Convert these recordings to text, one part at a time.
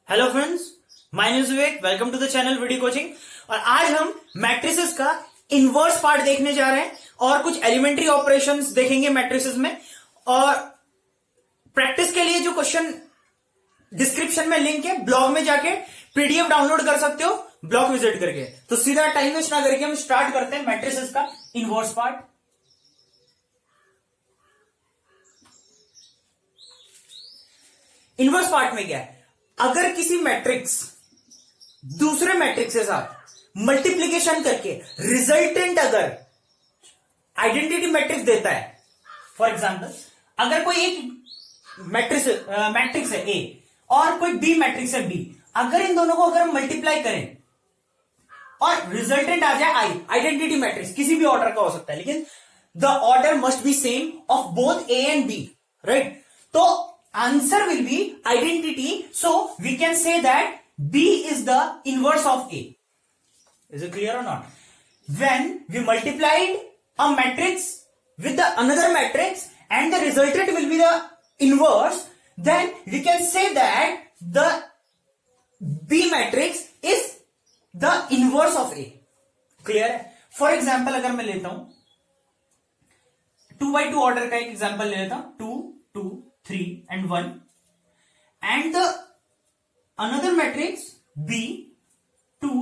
Hello friends, my name is Vivek. Welcome to the channel video coaching. और आज हम matrices का इनवर्स पार्ट देखने जा रहे हैं और कुछ एलिमेंट्री ऑपरेशंस देखेंगे मैट्रिसेस में। और प्रैक्टिस के लिए जो क्वेश्चन डिस्क्रिप्शन में लिंक है, ब्लॉग में जाके पीडीएफ डाउनलोड कर सकते हो ब्लॉग विजिट करके। तो सीधा टाइम वेस्ट ना करके हम स्टार्ट करते हैं मैट्रिसेस का इनवर्स पार्ट। इनवर्स पार्ट में क्या है, अगर किसी मैट्रिक्स दूसरे मैट्रिक्स के साथ मल्टीप्लीकेशन करके रिजल्टेंट अगर आइडेंटिटी मैट्रिक्स देता है, फॉर एग्जांपल अगर कोई एक मैट्रिक्स है ए और कोई बी मैट्रिक्स है बी, अगर इन दोनों को अगर हम मल्टीप्लाई करें और रिजल्टेंट आ जाए आई, आइडेंटिटी मैट्रिक्स किसी भी ऑर्डर का हो सकता है, लेकिन the order must be same of both A and B, right? तो answer will be identity, so we can say that B is the inverse of A. Is it clear or not? When we multiplied a matrix with the another matrix and the resultant will be the inverse, then we can say that the B matrix is the inverse of A. Clear है? For example अगर मैं लेता हूं 2 by 2 order का एक example ले लेता हूं, 2 2 3 and 1, and the another matrix B 2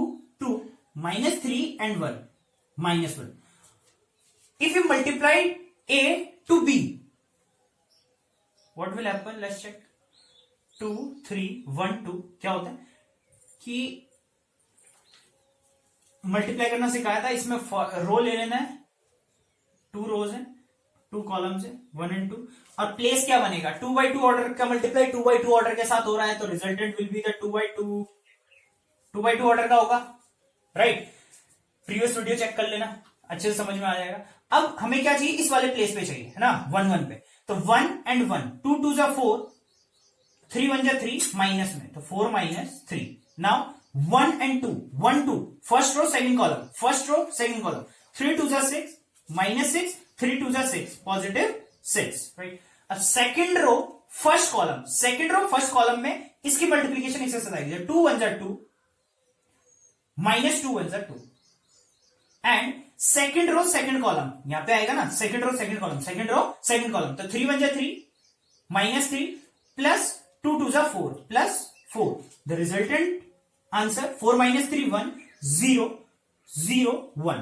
2 minus 3 and 1 minus 1. If you multiply A to B, what will happen? Let's check. 2 3 1 2 क्या होता है कि मल्टीप्लाई करना सिखाया था, इसमें रो ले लेना है, 2 रोज है, 2 कॉलम्स है, 1 and 2, और प्लेस क्या बनेगा? 2 by 2 ऑर्डर का मल्टीप्लाई 2 by 2 ऑर्डर के साथ हो रहा है, तो resultant will be the 2 by 2 order का होगा, राइट? प्रीवियस वीडियो चेक कर लेना, अच्छे से समझ में आ जाएगा। अब हमें क्या चाहिए? इस वाले प्लेस पे चाहिए, है ना, 1 1 पे। तो 1 and 1, 2 2 जा 4, 3 1 जा 3, माइनस में, तो 4 minus 3। Now 1 and 2, 1 2, first row second column, first row second column, 3 2 जा 6, माइनस 6, 3 2 जा 6, पॉजिटिव 6, राइट? अब second row first column, second row first column में इसकी मल्टीप्लीकेशन इसके साथ आएगी, 2 1 जा 2, माइनस 2 1 जा 2, and second row second column यहां पे आएगा ना, second row second column, second row second column, तो 3 1 जा 3, माइनस 3 प्लस 2 2 जा 4 plus 4, the resultant answer 4 minus 3 1 0 0 1।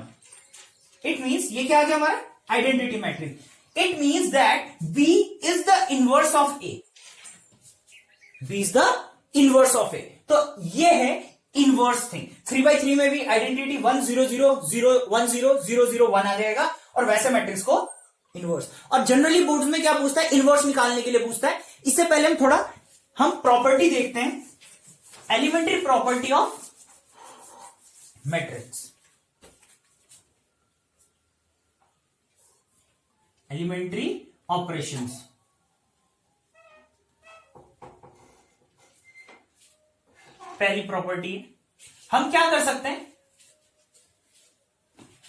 It means ये क्या आ गया हमारा? Identity matrix. It means that B is the inverse of A. B is the inverse of A. तो ये है inverse thing। 3 by 3 में भी आइडेंटिटी 1 0 0 0 1 0 0 0 1 आ जाएगा, और वैसे मैट्रिक्स को इनवर्स। और जनरली बोर्ड्स में क्या पूछता है? इनवर्स निकालने के लिए पूछता है। इससे पहले हम प्रॉपर्टी देखते हैं, elementary property of matrix. Elementary operations. पहली प्रॉपर्टी, हम क्या कर सकते हैं?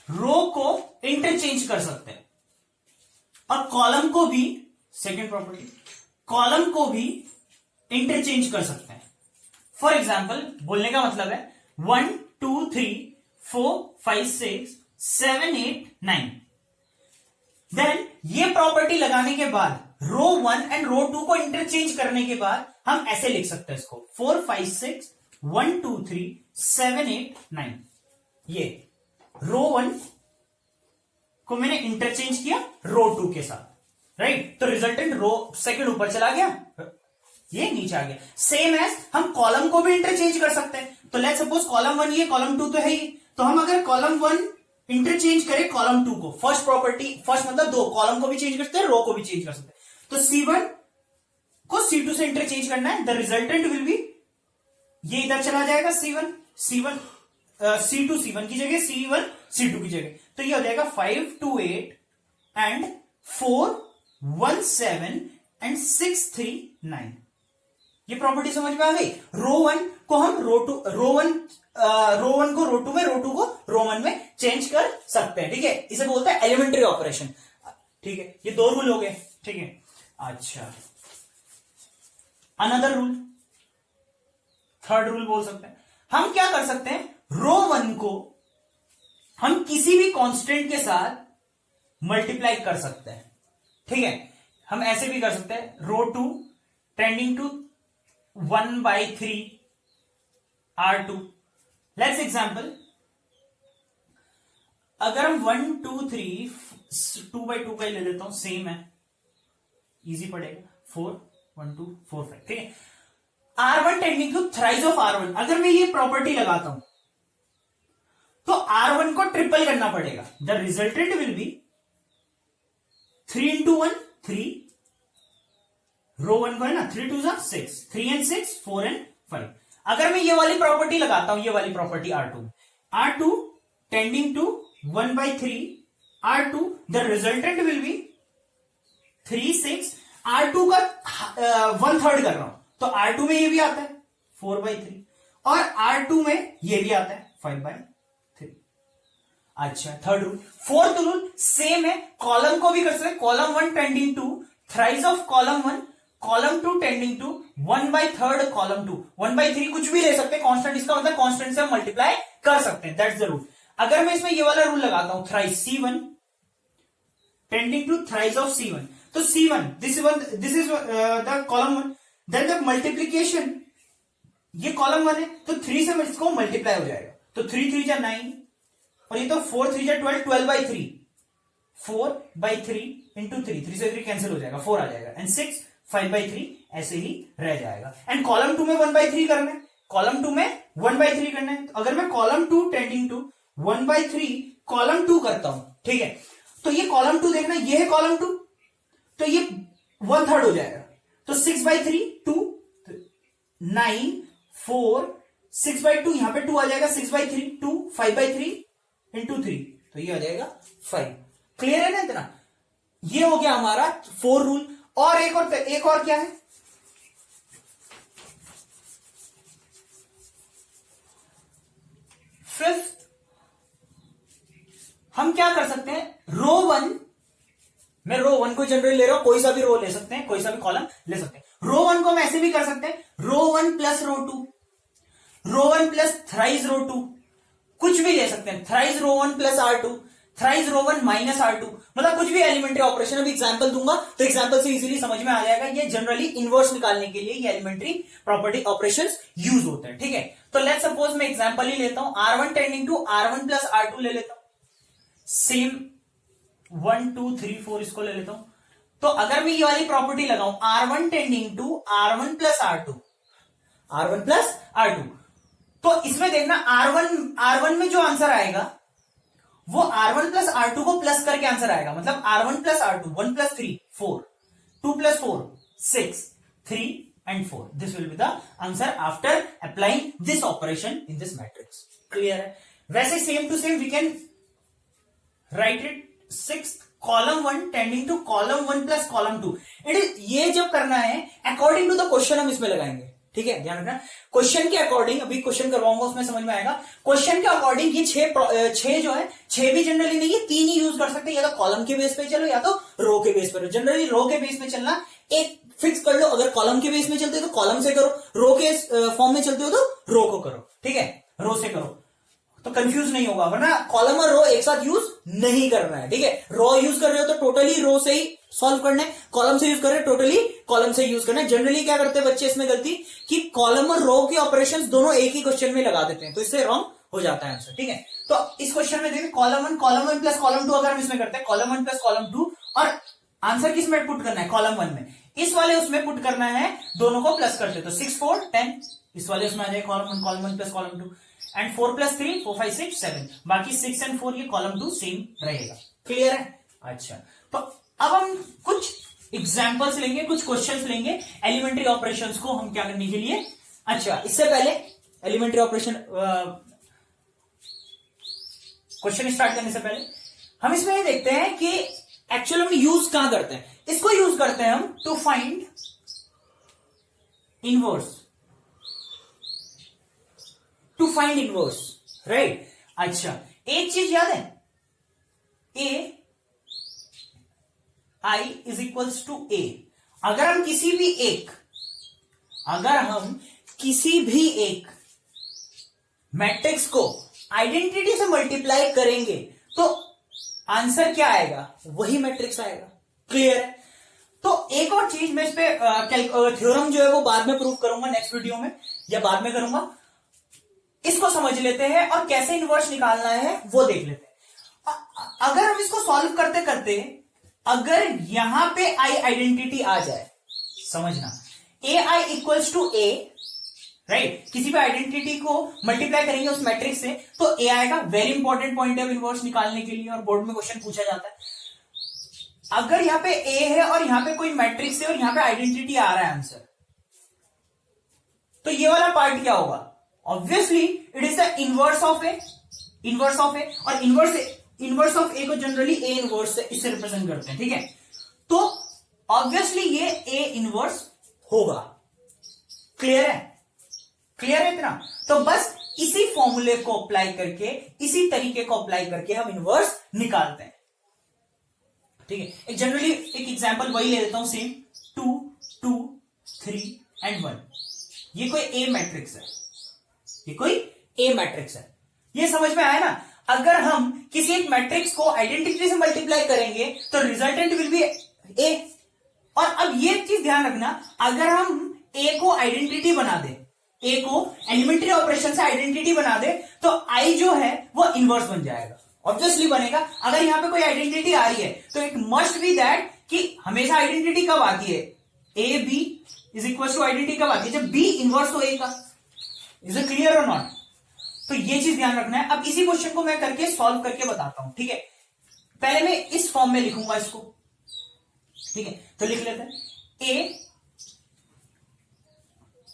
रो को इंटरचेंज कर सकते हैं और कॉलम को भी, सेकेंड प्रॉपर्टी, कॉलम को भी इंटरचेंज कर सकते हैं। फॉर एग्जाम्पल बोलने का मतलब है 1 2 3 4 5 6 7 8 9। देन ये प्रॉपर्टी लगाने के बाद रो 1 एंड रो 2 को इंटरचेंज करने के बाद हम ऐसे लिख सकते हैं इसको, 4 5 6 1 2 3 7 8 9। ये रो 1 को मैंने इंटरचेंज किया रो 2 के साथ, राइट? तो रिजल्टेंट रो सेकंड ऊपर चला गया, ये नीचे आ गया। सेम एज हम कॉलम को भी इंटरचेंज कर सकते हैं। तो लेट्स सपोज कॉलम 1 ये, कॉलम 2 तो है ही, तो हम अगर कॉलम 1 इंटरचेंज करें कॉलम 2 को, फर्स्ट प्रॉपर्टी, फर्स्ट मतलब 2, कॉलम को भी चेंज कर सकते हैं, रो को भी चेंज कर सकते हैं। तो C1 को C2 से इंटरचेंज करना है, द रिजल्टेंट विल बी, ये इधर चला जाएगा C1 C2 C1 की जगह, C1 C2 की जगह, तो ये हो जाएगा 5 2 8 एंड 4 1 7 एंड 6 3 9। ये प्रॉपर्टी समझ में आ गई। रो 1 को हम रो 1 को रो 2 में, रो 2 को रो 1 में चेंज कर सकते हैं, ठीक है? इसे बोलते हैं एलिमेंट्री ऑपरेशन, ठीक है? ये 2 रूल हो गए, ठीक है? अच्छा, अनदर रूल, थर्ड रूल बोल सकते हैं। हम क्या कर सकते हैं, रो 1 को हम किसी भी कांस्टेंट के साथ मल्टीप्लाई कर सकते हैं, ठीक है। हम ऐसे भी कर सकते हैं, row 2 tending to 1/3 R2। Let's example, अगर हम 1 2 3 2/2 का ले लेता हूं, सेम है, इजी पड़ेगा, 4 1 2 4 5, ठीक है। R1 tending to thrice of R1, अगर मैं ये प्रॉपर्टी लगाता हूं तो R1 को ट्रिपल करना पड़ेगा। The resultant will be 3 into 1 3, रो 1 को है ना, 3 2 6, 3 and 6 4 and 5। अगर मैं ये वाली प्रॉपर्टी लगाता हूं, ये वाली property R2 tending to 1/3 R2, the resultant will be 3 6, R2 का 1/3 कर रहा हूं तो R2 में ये भी आता है 4/3 और R2 में ये भी आता है 5/3। अच्छा, third rule. Fourth rule same है, कॉलम को भी कर सकते हैं, column 1 tending to thrice of column 1, column 2 tending to 1/3 column 2, 1/3 कुछ भी ले सकते हैं कांस्टेंट, इसका मतलब कांस्टेंट से हम मल्टीप्लाई कर सकते हैं, दैट्स द रूल। अगर मैं इसमें ये वाला रूल लगाता हूं, thrice C1 tending to thrice of C1, तो C1 this is the column 1, then the multiplication, ये कॉलम 1 है तो 3 से इसको मल्टीप्लाई हो जाएगा, तो 3 3 जा 9 और ये तो 4 3 जा 12, 12/3, 4/3 इंटू 3 से 3 कैंसिल हो जाएगा, 4 आ जाएगा, एंड 6 5/3 ऐसे ही रह जाएगा। एंड कॉलम 2 में 1/3 करना है, कॉलम 2 में 1/3 करना है, तो अगर मैं कॉलम 2 टेंडिंग टू 1/3 कॉलम 2 करता हूं, ठीक है, तो ये कॉलम 2 देखना, ये है कॉलम 2, तो ये 1/3 हो जाएगा, तो 6/3 2, 9 4 6/2, यहां पे 2 आ जाएगा, 6/3 2, 5/3 इंटू 3, तो ये आ जाएगा 5। क्लियर है ना इतना? ये हो गया हमारा 4 रूल। और एक और क्या है, फिफ्थ, हम क्या कर सकते हैं, रो 1, मैं रो 1 को जनरली ले रहा हूं, कोई सा भी रो ले सकते हैं, कोई सा भी कॉलम ले सकते हैं। रो 1 को हम ऐसे भी कर सकते हैं, रो 1 प्लस रो 2, रो 1 प्लस थ्राइस रो 2, कुछ भी ले सकते हैं, थ्राइस रो 1 प्लस R2, थ्राइस रो 1 माइनस R2, मतलब कुछ भी एलिमेंट्री ऑपरेशन। अभी एग्जांपल दूंगा तो एग्जांपल से इजीली समझ में आ जाएगा। ये जनरली इनवर्स निकालने के लिए ये एलिमेंट्री प्रॉपर्टी ऑपरेशंस यूज होते हैं, ठीक है। तो लेट्स सपोज मैं एग्जांपल ही लेता हूं, R1 tending to R1 plus R2 ले लेता हूं, सेम 1 2 3 4 इसको ले लेता हूं। तो अगर मैं ये वाली प्रॉपर्टी लगाऊं, R1 tending to R1 plus R2, R1 plus R2, तो इसमें देखना R1 में जो आंसर आएगा वो R1 प्लस R2 को प्लस करके आंसर आएगा, मतलब R1 plus R2, 1 plus 3 4, 2 plus 4 6, 3 and 4, this will be the answer after applying this operation in this matrix. Clear है? वैसे same to same we can write it sixth, column 1 tending to column 1 plus column 2। It is, ये जब करना है according to the question हम इसमें लगाएंगे, ठीक है, ध्यान रखना। क्वेश्चन के अकॉर्डिंग, अभी क्वेश्चन करवाऊंगा उसमें समझ में आएगा। क्वेश्चन के अकॉर्डिंग ये 6 जो है, 6 भी जनरली नहीं, ये 3 ही यूज कर सकते हैं, या तो कॉलम के बेस पे चलो या तो रो के बेस पर। जनरली रो के बेस में चलना, एक फिक्स कर लो, अगर कॉलम के बेस में चलते हो तो कॉलम से करो, रो के फॉर्म में चलते हो तो रो को करो, ठीक है, रो से करो तो कंफ्यूज नहीं होगा, वरना कॉलम और रो एक साथ यूज नहीं करना है, ठीक है। रो यूज कर रहे हो तो टोटली रो से ही सॉल्व करना है, कॉलम से यूज कर रहे हो टोटली कॉलम से यूज करना है। जनरली क्या करते हैं बच्चे इसमें गलती, कि कॉलम और रो के ऑपरेशंस दोनों एक ही क्वेश्चन में लगा देते हैं, तो इससे रॉन्ग हो जाता है आंसर, ठीक है। तो इस क्वेश्चन में देखिए, कॉलम 1 प्लस कॉलम 2 अगर हम इसमें करते हैं, कॉलम 1 प्लस कॉलम 2, और आंसर किस में पुट करना है, कॉलम 1 में, इस वाले उसमें पुट करना है, दोनों को प्लस करते तो 6 4 10, इस वाले उसमें आ जाए column 1 plus column 2, and 4 plus 3 4 5 6 7, बाकी 6 and 4 ये कॉलम 2 सेम रहेगा। क्लियर है? अच्छा, तो अब हम कुछ एग्जांपल्स लेंगे, कुछ क्वेश्चंस लेंगे एलिमेंट्री ऑपरेशंस को हम क्या करने के लिए। अच्छा, इससे पहले एलिमेंट्री ऑपरेशन क्वेश्चन स्टार्ट करने से पहले हम इसमें ये देखते हैं कि एक्चुअल हम यूज कहां करते हैं। इसको यूज करते हैं हम to find inverse, to find inverse, right. अच्छा, एक चीज याद है, A I is equals to A. अगर हम किसी भी एक मैट्रिक्स को आइडेंटिटी से मल्टीप्लाई करेंगे तो आंसर क्या आएगा, वही मैट्रिक्स आएगा। क्लियर है? तो एक और चीज मैं इस पे थ्योरम जो है वो बाद में प्रूव करूंगा नेक्स्ट वीडियो में, या बाद में करूंगा। इसको समझ लेते हैं और कैसे इनवर्स निकालना है वो देख लेते हैं। अगर हम इसको सॉल्व करते करते अगर यहां पे आई आइडेंटिटी आ जाए, समझना ए I equals to A, right, किसी भी आइडेंटिटी को मल्टीप्लाई करेंगे उस मैट्रिक्स से तो ए आएगा। वेरी इंपॉर्टेंट पॉइंट है इनवर्स निकालने के लिए, और बोर्ड में क्वेश्चन पूछा जाता है। अगर यहां पे ए है और यहां पे कोई मैट्रिक्स है और यहां पे आइडेंटिटी आ रहा है आंसर, तो ये वाला पार्ट क्या होगा? Obviously it is the inverse of A, inverse of A, और इनवर्स ऑफ ए को जनरली ए इनवर्स से इससे रिप्रेजेंट करते हैं, ठीक है। तो ऑब्वियसली ये ए इनवर्स होगा। क्लियर है? क्लियर है इतना? तो बस इसी फॉर्मूले को अप्लाई करके, इसी तरीके को अप्लाई करके हम इनवर्स निकालते हैं, ठीक है। एक जनरली एक एग्जांपल वही ले लेता हूं, सेम 2 2 3 एंड 1। ये कोई ए मैट्रिक्स है, ये कोई ए मैट्रिक्स है। ये समझ में आया ना? अगर हम किसी एक मैट्रिक्स को आइडेंटिटी से मल्टीप्लाई करेंगे तो रिजल्टेंट विल बी ए। और अब ये चीज ध्यान रखना, अगर हम ए को आइडेंटिटी बना दे, ए को एलिमेंट्री ऑपरेशन से आइडेंटिटी बना दे, तो आई जो है वो इनवर्स बन जाएगा। ऑब्वियसली बनेगा। अगर यहां पे कोई आइडेंटिटी आ रही है तो इट मस्ट बी दैट कि हमेशा आइडेंटिटी कब आती है? A B is equal to identity कब आती है? जब बी इनवर्स हो ए का। इज इट क्लियर और नॉट? तो ये चीज ध्यान रखना है। अब इसी क्वेश्चन को मैं करके सॉल्व करके बताता हूं, ठीक है। पहले मैं इस फॉर्म में लिखूंगा इसको, ठीक है। तो लिख लेते हैं A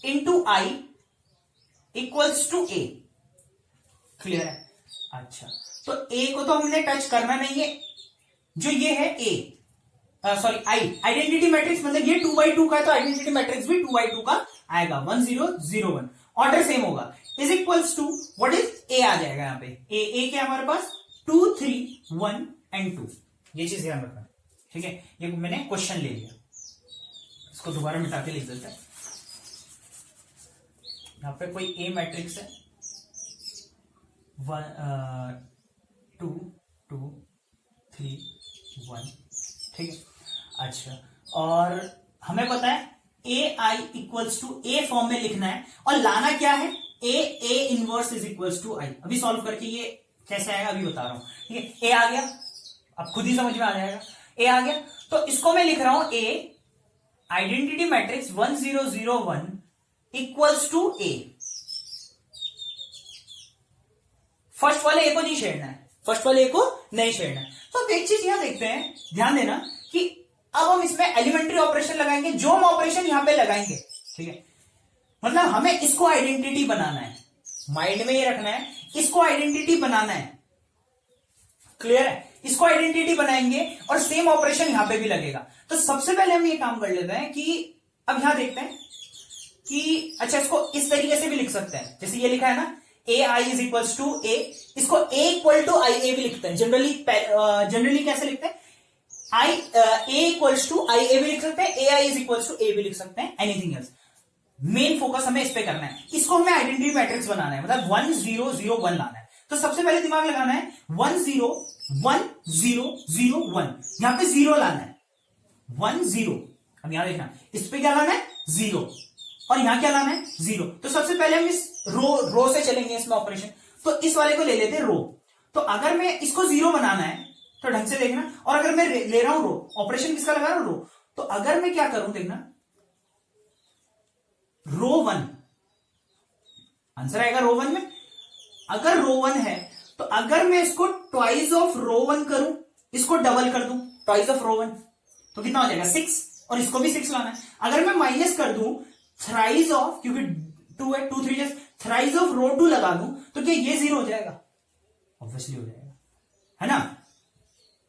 into I equals to A. Clear है? अच्छा, तो ए को तो हमने टच करना नहीं है। जो ये है ए, सॉरी आई, आइडेंटिटी मैट्रिक्स, मतलब ये 2x2 का है तो आइडेंटिटी मैट्रिक्स भी 2x2 का आएगा। 1 0 0 1 ऑर्डर सेम होगा। Is equals to what is A आ जाएगा यहाँ पे। ए क्या हमारे पास 2 3 1 एंड 2। ये चीज ध्यान रखना, ठीक है। ये मैंने क्वेश्चन ले लिया, इसको दोबारा मिटा के लिख देता है। यहां पे कोई ए मैट्रिक्स है 1 2 2 3 1, ठीक है। अच्छा, और हमें पता है A I equals to A form में लिखना है, और लाना क्या है? A inverse is equals to I. अभी सॉल्व करके ये कैसे आएगा अभी बता रहा हूं, ठीक है। ए आ गया, अब खुद ही समझ में आ जाएगा। ए आ गया तो इसको मैं लिख रहा हूं A identity matrix 1 0 0 1 equals to A. First वाले ए को नहीं छेड़ना है, फर्स्ट वाले ए को नहीं छेड़ना है। तो अब एक चीज यहां देखते हैं, ध्यान देना कि अब हम इसमें एलिमेंट्री ऑपरेशन लगाएंगे, जो हम ऑपरेशन यहां पे लगाएंगे, ठीक है। मतलब हमें इसको आइडेंटिटी बनाना है, माइंड में ये रखना है, इसको आइडेंटिटी बनाना है। क्लियर है? इसको आइडेंटिटी बनाएंगे और सेम ऑपरेशन यहां पे भी लगेगा। तो सबसे पहले हम ये काम कर लेते हैं कि अब यहां देखते हैं कि अच्छा, इसको इस तरीके से भी लिख सकते हैं, जैसे ये लिखा है ना ए आई इज इक्वल्स टू ए, इसको ए इक्वल टू आई ए भी लिखते हैं। जनरली कैसे लिखते हैं? आई ए इक्वल्स टू आई ए भी लिख सकते हैं, ए आई इज इक्वल्स टू ए भी लिख सकते हैं, एनीथिंग एल्स। मेन फोकस हमें इस पे करना है। इसको हमें आइडेंटिटी मैट्रिक्स बनाना है, मतलब 1 0 0 1 लाना है। तो सबसे पहले दिमाग लगाना है 1 0 1 0 0 1, यहां पे 0 लाना है 1 0। अब यहां देखना, इस पे क्या लाना है? 0, और यहां क्या लाना है? 0। तो सबसे पहले हम इस रो से चलेंगे इसमें ऑपरेशन। तो इस वाले को ले लेते हैं रो। तो अगर मैं इसको 0 बनाना है तो ढंग से देखना, और अगर मैं ले रहा हूं रो, ऑपरेशन किसका लगा रहा हूं? रो। तो अगर मैं क्या करूं देखना, रो 1 आंसर आएगा रो 1 में। अगर रो 1 है तो अगर मैं इसको ट्वाइस ऑफ रो 1 करूं, इसको डबल कर दूं ट्वाइस ऑफ रो 1, तो कितना हो जाएगा? 6, और इसको भी 6 लाना है। अगर मैं माइनस कर दूं थ्राइस ऑफ, क्योंकि 2 है, 2 3 थ्राइस ऑफ रो 2 लगा दूं, तो क्या ये 0 हो जाएगा? ऑब्वियसली हो जाएगा, है ना?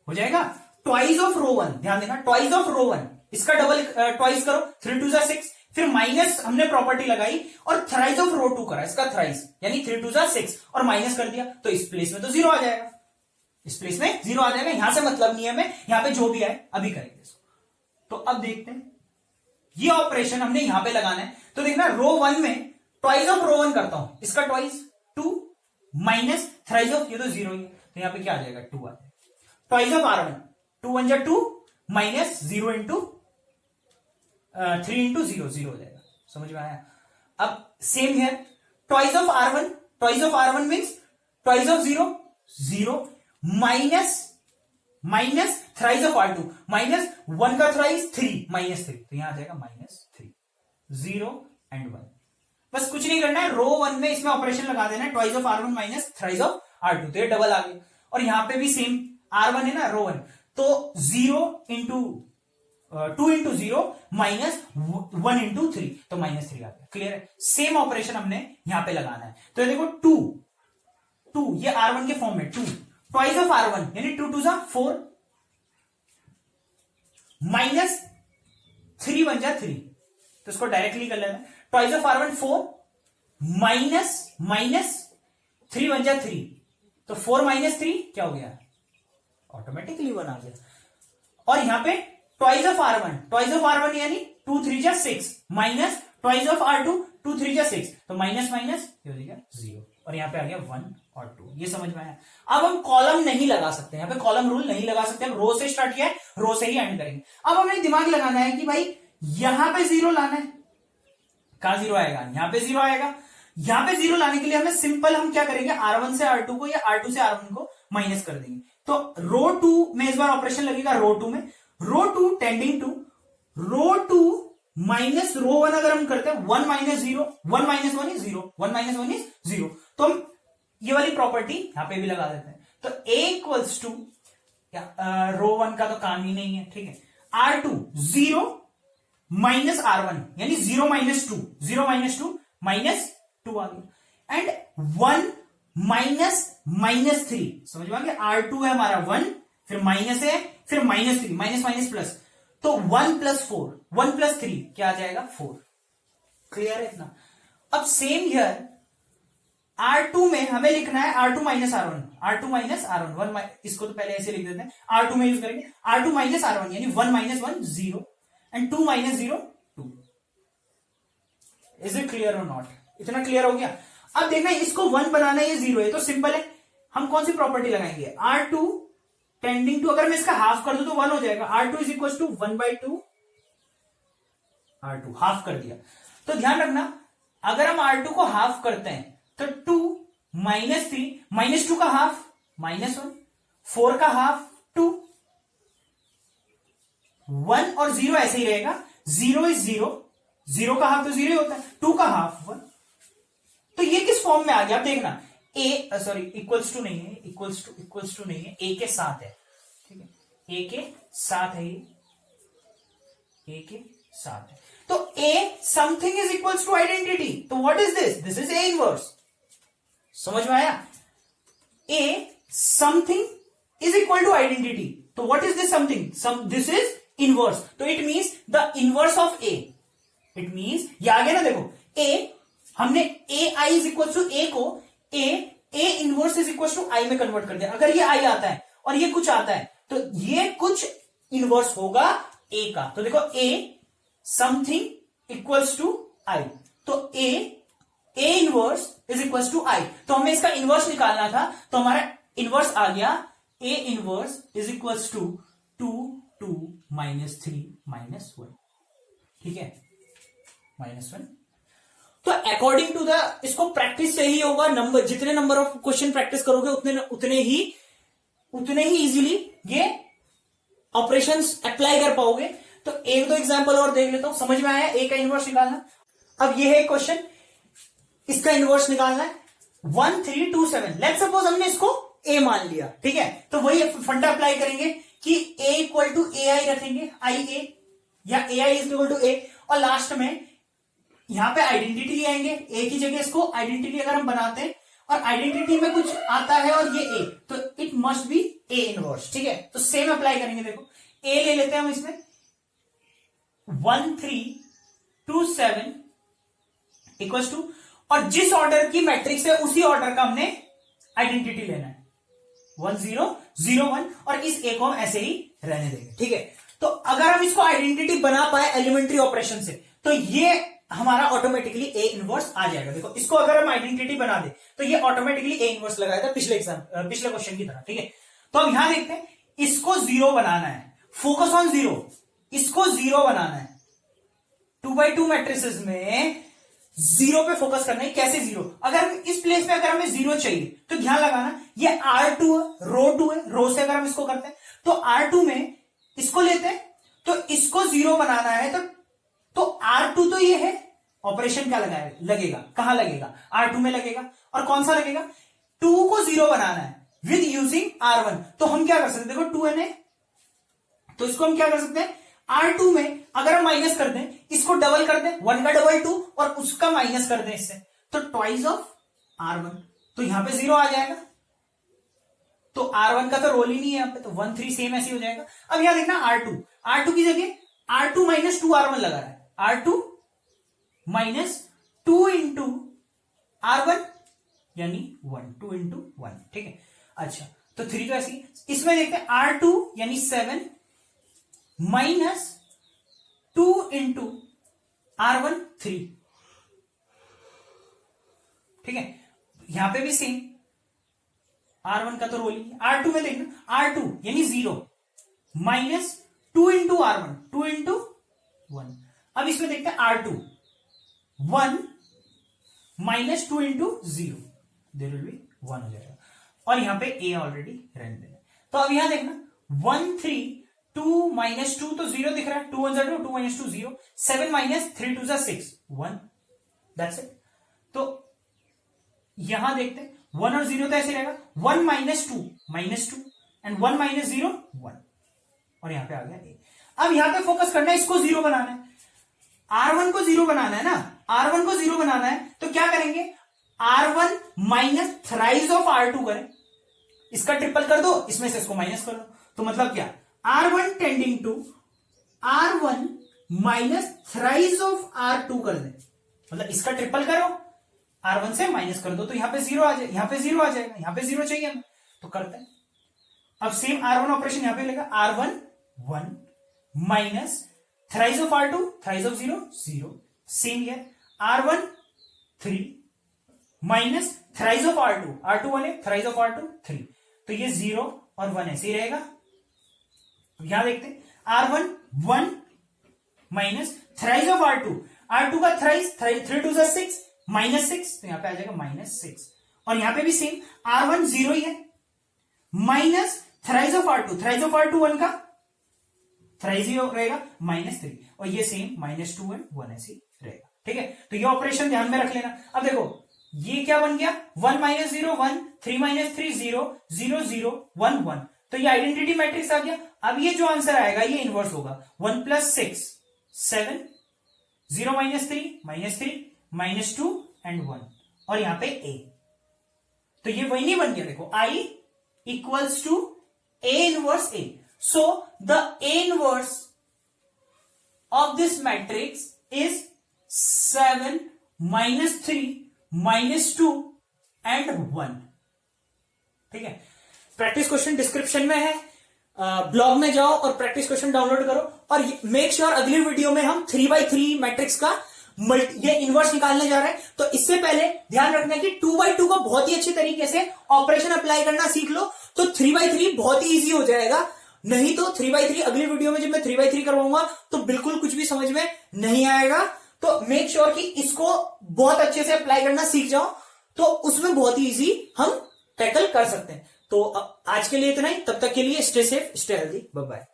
हो जाएगा। ट्वाइस ऑफ रो 1, ध्यान देना, ट्वाइस ऑफ रो 1, इसका डबल ट्वाइस करो, 3 2 6, फिर माइनस हमने प्रॉपर्टी लगाई और थ्राइस ऑफ रो 2 करा, इसका थ्राइस, यानी 3 2 6, और माइनस कर दिया, तो इस प्लेस में तो 0 आ जाएगा, इस प्लेस में 0 आ जाएगा। यहां से मतलब नहीं है हमें, यहां पे जो भी आए अभी करेंगे इसको। तो अब देखते हैं, ये ऑपरेशन हमने यहां पे लगाना है। तो देखना रो 1 में ट्वाइस ऑफ रो 1 करता हूं, इसका ट्वाइस 2 माइनस थ्राइस ऑफ, ये तो 0 ही है, तो यहां पे क्या आ जाएगा 2 आ जाएगा। ट्वाइस ऑफ R1 2 1 जा 2 माइनस 0 इंटू 3 इंटू 0 0 हो जाएगा। समझ में आया? अब सेम है twice of R1, twice of R1 means twice of 0 0 minus thrice of R2 minus 1 का थ्राइस 3 माइनस 3, तो यहां आ जाएगा माइनस 3 0 एंड 1। बस कुछ नहीं करना है, रो 1 में इसमें ऑपरेशन लगा देना है, twice of R1 minus thrice of R2, तो ये डबल आ गया। और यहां पे भी सेम R1 है ना, रो 1, तो 0 इंटू 2 इंटू 0 माइनस 1 इंटू 3, तो माइनस 3 आ गया। क्लियर है? सेम ऑपरेशन हमने यहां पे लगाना है। तो देखो 2 ये R1 के फॉर्म में 2 ट्वाइस ऑफ R1 यानी 2 2 4 माइनस 3 1 जा 3, तो इसको डायरेक्टली कर लेना। ट्वाइस ऑफ R1 4 माइनस 3 1 जा 3, तो 4 माइनस 3 क्या हो गया? ऑटोमेटिकली 1 आ गया। और यहां पे ट्वाइस ऑफ R1 यानी 2 3 जा 6 माइनस ट्वाइस ऑफ R2 2 3 जा 6, तो माइनस माइनस ये हो जाएगा 0, और यहां पे आ गया 1 और 2। ये समझ में आया? अब हम कॉलम नहीं लगा सकते, यहां पे कॉलम रूल नहीं लगा सकते, हम रो से स्टार्ट किया है, रो से ही एंड करेंगे। अब हमें दिमाग लगाना है कि भाई यहां पे 0 लाना है, कहां 0 आएगा? यहां पे 0 आएगा। यहां पे 0 लाने के लिए हमें सिंपल हम क्या करेंगे, R1 से R2 को या R2 से R1 को माइनस कर देंगे। तो रो 2 में इस बार ऑपरेशन लगेगा, रो 2 में row 2 tending to row 2 minus row 1 अगर हम करते हैं 1 minus 0 1 minus 1 is 0 1 minus 1 is 0, तो हम ये वाली प्रॉपर्टी यहां पे भी लगा देते हैं। तो A इक्वल्स टू रो 1 का तो काम ही नहीं है, ठीक है, R2 0 माइनस R1 यानी 0 माइनस 2 माइनस 2 आ गया, एंड 1 माइनस 3। समझ में आ गया? R2 है हमारा 1, फिर माइनस है, फिर माइनस 3, माइनस प्लस, तो 1 प्लस 4 1 प्लस 3 क्या आ जाएगा? 4। क्लियर है इतना? अब सेम हियर R2 में हमें लिखना है R2 माइनस R1 1, इसको तो पहले ऐसे लिख देते हैं, R2 में यूज करेंगे R2 माइनस R1 यानी 1 minus 1 0 and 2 minus 0 2। Is it clear और नॉट? इतना क्लियर हो गया? अब देखना इसको 1 बनाना है, ये 0 है, तो सिंपल है, हम कौन सी प्रॉपर्टी लगाएंगे? R2 टेंडिंग टू, अगर मैं इसका हाफ कर दूं तो 1 हो जाएगा। R2 is equal to 1/2 R2, half कर दिया। तो ध्यान रखना, अगर हम R2 को हाफ करते हैं तो 2 माइनस 3 माइनस 2 का हाफ माइनस 1, 4 का हाफ 2, 1 और 0 ऐसे ही रहेगा, 0 इज 0 का हाफ तो 0 ही होता है, 2 का हाफ 1। तो ये किस फॉर्म में आ गया? आप देखना, इक्वल्स टू नहीं है, इक्वल्स टू नहीं है, ए के साथ है, ठीक है, ए के साथ है, ये ए के साथ है। तो A something is equals to identity, तो what is this? This is A inverse. समझ में आया? A something is equal to identity, तो what is this something? This is inverse, तो it means the inverse of A. It means ये आ गया ना, देखो ए, हमने A I is equal to A को A inverse is equal to I में कन्वर्ट कर दिया। अगर ये आई आता है और ये कुछ आता है तो ये कुछ इनवर्स होगा ए का। तो देखो A something equals to I, तो A inverse is equals to I, तो हमें इसका इनवर्स निकालना था, तो हमारा इनवर्स आ गया A inverse is equals to 2 minus 3 minus 1, ठीक है, माइनस 1। तो अकॉर्डिंग टू द, इसको प्रैक्टिस से ही होगा, नंबर जितने नंबर ऑफ क्वेश्चन प्रैक्टिस करोगे उतने ही इजीली ये ऑपरेशंस अप्लाई कर पाओगे। तो एक दो एग्जांपल और देख लेता हूं, समझ में आया? ए का इनवर्स निकालना। अब ये है क्वेश्चन, इसका इनवर्स निकालना है 1 3 2 7। लेट्स सपोज हमने इसको ए मान लिया, ठीक है, तो वही फंडा अप्लाई करेंगे कि ए इक्वल टू ए आई रखेंगे, आई ए, या ए आई इज इक्वल टू ए, और लास्ट में यहां पे आइडेंटिटी ले आएंगे, ए की जगह इसको आइडेंटिटी अगर हम बनाते हैं और आइडेंटिटी में कुछ आता है और ये ए, तो it must be A inverse, ठीक है। तो सेम अप्लाई करेंगे, देखो ए ले लेते हैं हम इसमें 1 3 2 7 इक्वल टू, और जिस ऑर्डर की मैट्रिक्स है उसी ऑर्डर का हमने आइडेंटिटी लेना है, 1 0 0 1, और इस ए को हम ऐसे ही रहने देंगे, ठीक है। तो अगर हम इसको आइडेंटिटी बना पाए एलिमेंट्री ऑपरेशन से, तो ये हमारा ऑटोमेटिकली ए इनवर्स आ जाएगा। देखो इसको अगर हम आइडेंटिटी बना दे तो ये ऑटोमेटिकली ए इनवर्स लगाया था पिछले क्वेश्चन की तरह, ठीक है। तो अब यहां देखते हैं, इसको 0 बनाना है, फोकस ऑन 0, इसको 0 बनाना है। 2x2 मैट्रिसेस में 0 पे फोकस करना है। कैसे 0? अगर इस प्लेस में अगर हमें 0 चाहिए तो ध्यान लगाना, ये R2 है, रो 2 है, रो से अगर हम इसको करते हैं तो R2 में इसको लेते हैं, तो इसको 0 बनाना है तो R2 तो ये है, ऑपरेशन क्या लगेगा, कहां लगेगा, R2 में लगेगा। और कौन सा लगेगा, 2 को 0 बनाना है विद यूजिंग R1। तो हम क्या कर सकते हैं, देखो 2n है, तो इसको हम क्या कर सकते हैं, R2 में अगर हम माइनस कर दें, इसको डबल कर दें, 1 का डबल 2 और उसका माइनस कर दें इससे, तो ट्वाइस ऑफ R1, तो यहां पे 0 आ जाएगा। तो R1 का तो रोल ही नहीं है यहां पे, तो 1 3 सेम ऐसे हो जाएगा। अब यहां देखना R2 की जगह R2 माइनस 2 R1 लगा रहा है, R2 माइनस 2 इंटू R1 यानी 1, 2 इंटू 1, ठीक है। अच्छा, तो 3 तो ऐसी, इसमें देखते हैं R2 यानी 7 माइनस 2 इंटू R1 3, ठीक है। यहां पे भी सेम, R1 का तो रोल ही, R2 में देखना R2 यानी 0 माइनस 2 इंटू R1, 2 इंटू 1। अब इसमें देखते हैं R2 1 minus 2 into 0, there will be 1 हो जाएगा। और यहां पे a ऑलरेडी रहने देना। तो अब यहां देखना 1 3 2 माइनस 2 तो 0 दिख रहा है, 2 1 जा 2, 2 माइनस 2 0, 7 माइनस 3 2 जा 6 1, दैट्स इट। तो यहां देखते हैं 1 और 0 तो ऐसे रहेगा, 1 माइनस 2 एंड 1 माइनस 0 1, और यहां पे आ गया a। अब यहां पे फोकस करना है, इसको 0 बनाना है, R1 को 0 बनाना है ना, R1 को 0 बनाना है, तो क्या करेंगे, R1 minus thrice of R2 करें, इसका ट्रिपल कर दो, इसमें से इसको माइनस कर दो, तो मतलब क्या, R1 tending to R1 minus thrice of R2 कर दे, मतलब इसका ट्रिपल करो, R1 से माइनस कर दो, तो यहां पे 0 आ जाए, यहां पे 0 आ जाएगा, यहां पे 0 चाहिए हमें, तो करते हैं। अब सेम R1 ऑपरेशन यहां पे लेगा, R1 1 minus thrice of R2, thrice of 0 0, same here R1 3 minus thrice of R2, R2 1 है, थ्राइज ऑफ R2 3, तो ये 0 और 1 ऐसे ही रहेगा। यहां देखते हैं R1 1 minus thrice of R2, R2 का थ्राइज 3 2 6 माइनस 6, तो यहां पे आ जाएगा माइनस 6। और यहां पे भी सेम R1 0 ही है, minus thrice of R2, thrice of R2 1 का थ्राइज ही रहेगा माइनस 3, और ये सेम माइनस 2 एंड 1 ऐसे रहेगा, ठीक है। तो ये ऑपरेशन ध्यान में रख लेना। अब देखो ये क्या बन गया, 1 माइनस 0 1, 3 माइनस 3 0 0 0 1 1, तो ये आइडेंटिटी मैट्रिक्स आ गया। अब ये जो आंसर आएगा ये इनवर्स होगा, 1 प्लस 6 7, 0 माइनस 3 माइनस 2 एंड 1, और यहां पे a, तो ये वही नहीं बन गया, देखो I equals to a inverse a। So the A inverse of this matrix is 7 minus 3 minus 2 and 1, ठीक है। प्रैक्टिस क्वेश्चन डिस्क्रिप्शन में है, ब्लॉग में जाओ और प्रैक्टिस क्वेश्चन डाउनलोड करो, और मेक श्योर अगली वीडियो में हम 3x3 मैट्रिक्स का ये इनवर्स निकालने जा रहे हैं। तो इससे पहले ध्यान रखना कि 2x2 को बहुत ही अच्छे तरीके से ऑपरेशन अप्लाई करना सीख लो, तो 3x3 बहुत ही इजी हो जाएगा। नहीं तो 3x3 अगली वीडियो में जब मैं 3x3 करवाऊंगा तो बिल्कुल कुछ भी समझ में नहीं आएगा। तो मेक श्योर कि इसको बहुत अच्छे से अप्लाई करना सीख जाओ, तो उसमें बहुत ही इजी हम टैकल कर सकते हैं। तो आज के लिए इतना ही, तब तक के लिए stay safe, stay healthy, bye bye.